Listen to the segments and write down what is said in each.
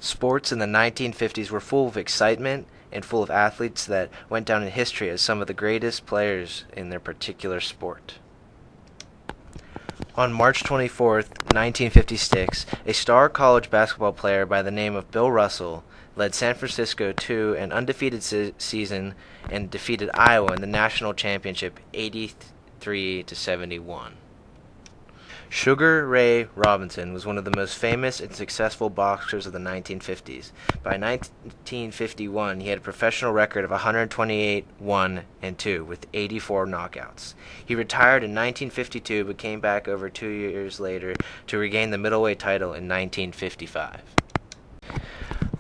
Sports in the 1950s were full of excitement and full of athletes that went down in history as some of the greatest players in their particular sport. On March 24th, 1956, a star college basketball player by the name of Bill Russell led San Francisco to an undefeated season and defeated Iowa in the national championship 83-71. Sugar Ray Robinson was one of the most famous and successful boxers of the 1950s. By 1951, he had a professional record of 128-1-2 with 84 knockouts. He retired in 1952 but came back over 2 years later to regain the middleweight title in 1955.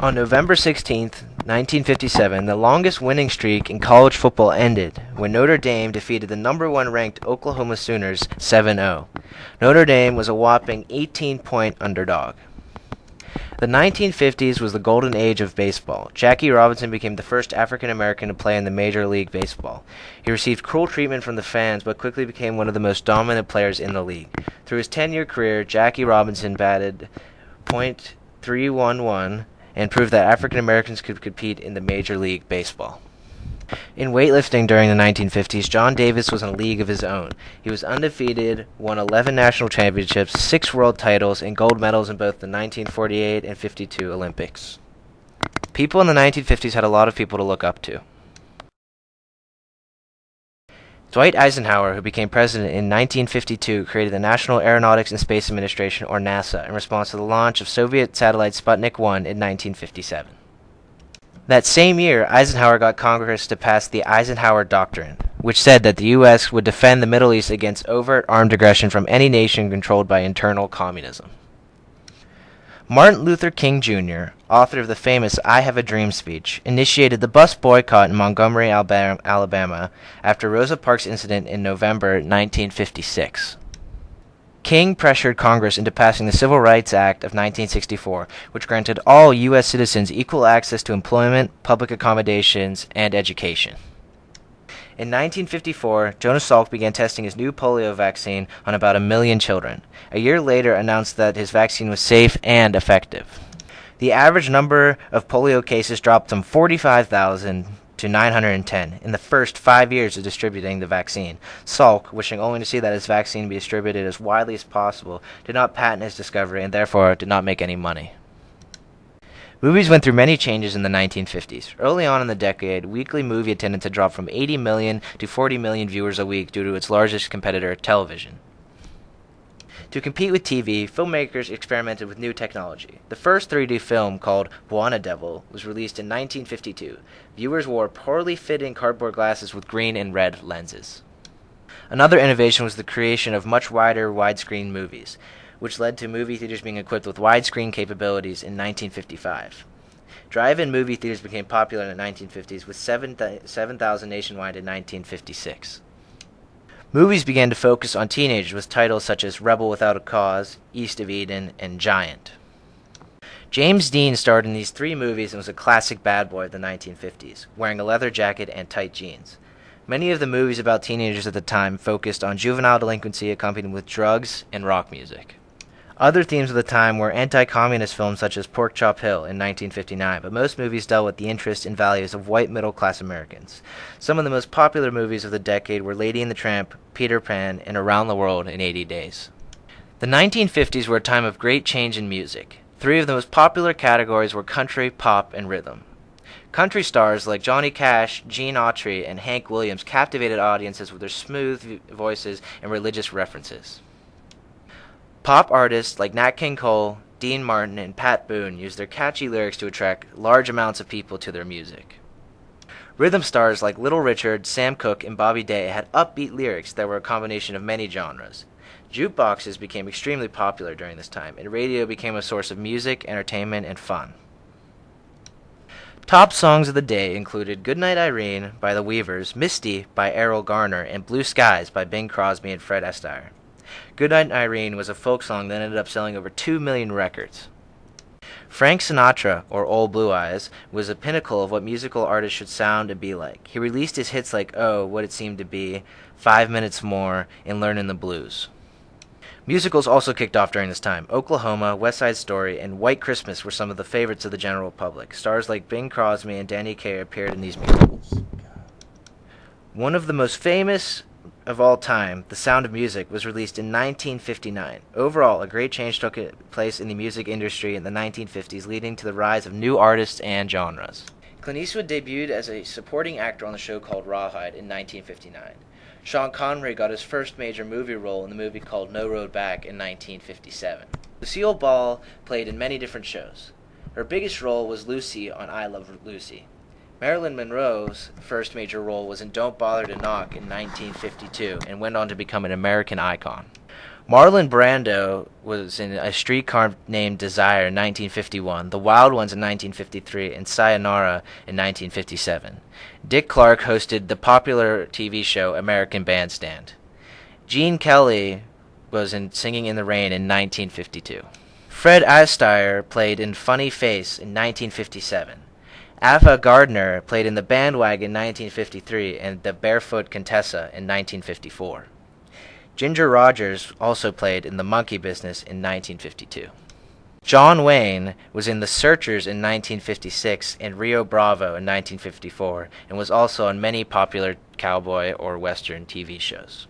On November 16, 1957, the longest winning streak in college football ended when Notre Dame defeated the number 1 ranked Oklahoma Sooners 7-0. Notre Dame was a whopping 18-point underdog. The 1950s was the golden age of baseball. Jackie Robinson became the first African American to play in the Major League Baseball. He received cruel treatment from the fans but quickly became one of the most dominant players in the league. Through his 10-year career, Jackie Robinson batted .311 and proved that African Americans could compete in the Major League Baseball. In weightlifting during the 1950s, John Davis was in a league of his own. He was undefeated, won 11 national championships, 6 world titles, and gold medals in both the 1948 and 52 Olympics. People in the 1950s had a lot of people to look up to. Dwight Eisenhower, who became president in 1952, created the National Aeronautics and Space Administration, or NASA, in response to the launch of Soviet satellite Sputnik 1 in 1957. That same year, Eisenhower got Congress to pass the Eisenhower Doctrine, which said that the U.S. would defend the Middle East against overt armed aggression from any nation controlled by internal communism. Martin Luther King Jr., author of the famous I Have a Dream speech, initiated the bus boycott in Montgomery, Alabama, after Rosa Parks' incident in November 1956. King pressured Congress into passing the Civil Rights Act of 1964, which granted all U.S. citizens equal access to employment, public accommodations, and education. In 1954, Jonas Salk began testing his new polio vaccine on about 1 million children. A year later, announced that his vaccine was safe and effective. The average number of polio cases dropped from 45,000 to 910 in the first 5 years of distributing the vaccine. Salk, wishing only to see that his vaccine be distributed as widely as possible, did not patent his discovery and therefore did not make any money. Movies went through many changes in the 1950s. Early on in the decade, weekly movie attendance had dropped from 80 million to 40 million viewers a week due to its largest competitor, television. To compete with TV, filmmakers experimented with new technology. The first 3D film, called Buona Devil, was released in 1952. Viewers wore poorly fitting cardboard glasses with green and red lenses. Another innovation was the creation of much wider widescreen movies, which led to movie theaters being equipped with widescreen capabilities in 1955. Drive-in movie theaters became popular in the 1950s, with 7,000 nationwide in 1956. Movies began to focus on teenagers with titles such as Rebel Without a Cause, East of Eden, and Giant. James Dean starred in these 3 movies and was a classic bad boy of the 1950s, wearing a leather jacket and tight jeans. Many of the movies about teenagers at the time focused on juvenile delinquency accompanied with drugs and rock music. Other themes of the time were anti-communist films such as Pork Chop Hill in 1959, but most movies dealt with the interests and values of white middle-class Americans. Some of the most popular movies of the decade were Lady and the Tramp, Peter Pan, and Around the World in 80 Days. The 1950s were a time of great change in music. 3 of the most popular categories were country, pop, and rhythm. Country stars like Johnny Cash, Gene Autry, and Hank Williams captivated audiences with their smooth voices and religious references. Pop artists like Nat King Cole, Dean Martin, and Pat Boone used their catchy lyrics to attract large amounts of people to their music. Rhythm stars like Little Richard, Sam Cooke, and Bobby Day had upbeat lyrics that were a combination of many genres. Jukeboxes became extremely popular during this time, and radio became a source of music, entertainment, and fun. Top songs of the day included Goodnight Irene by the Weavers, Misty by Errol Garner, and Blue Skies by Bing Crosby and Fred Astaire. Goodnight Irene was a folk song that ended up selling over 2 million records. Frank Sinatra, or Old Blue Eyes, was a pinnacle of what musical artists should sound and be like. He released his hits like Oh, What It Seemed to Be, 5 Minutes More, and Learnin' the Blues. Musicals also kicked off during this time. Oklahoma, West Side Story, and White Christmas were some of the favorites of the general public. Stars like Bing Crosby and Danny Kaye appeared in these musicals. One of the most famous of all time, The Sound of Music, was released in 1959. Overall, a great change took place in the music industry in the 1950s, leading to the rise of new artists and genres. Clint Eastwood debuted as a supporting actor on the show called Rawhide in 1959. Sean Connery got his first major movie role in the movie called No Road Back in 1957. Lucille Ball played in many different shows. Her biggest role was Lucy on I Love Lucy. Marilyn Monroe's first major role was in Don't Bother to Knock in 1952 and went on to become an American icon. Marlon Brando was in A Streetcar Named Desire in 1951, The Wild Ones in 1953, and Sayonara in 1957. Dick Clark hosted the popular TV show American Bandstand. Gene Kelly was in Singing in the Rain in 1952. Fred Astaire played in Funny Face in 1957. Ava Gardner played in The Bandwagon in 1953 and The Barefoot Contessa in 1954. Ginger Rogers also played in The Monkey Business in 1952. John Wayne was in The Searchers in 1956 and Rio Bravo in 1954 and was also on many popular cowboy or western TV shows.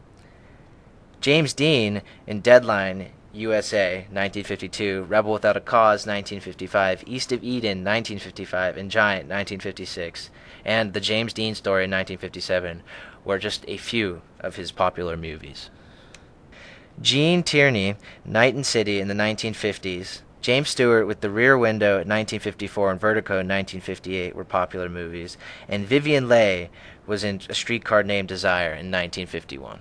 James Dean in Deadline USA 1952, Rebel Without a Cause 1955, East of Eden 1955, and Giant 1956, and The James Dean Story in 1957 were just a few of his popular movies. Gene Tierney, Night and City in the 1950s, James Stewart with The Rear Window in 1954 and Vertigo in 1958 were popular movies, and Vivien Leigh was in A Streetcar Named Desire in 1951.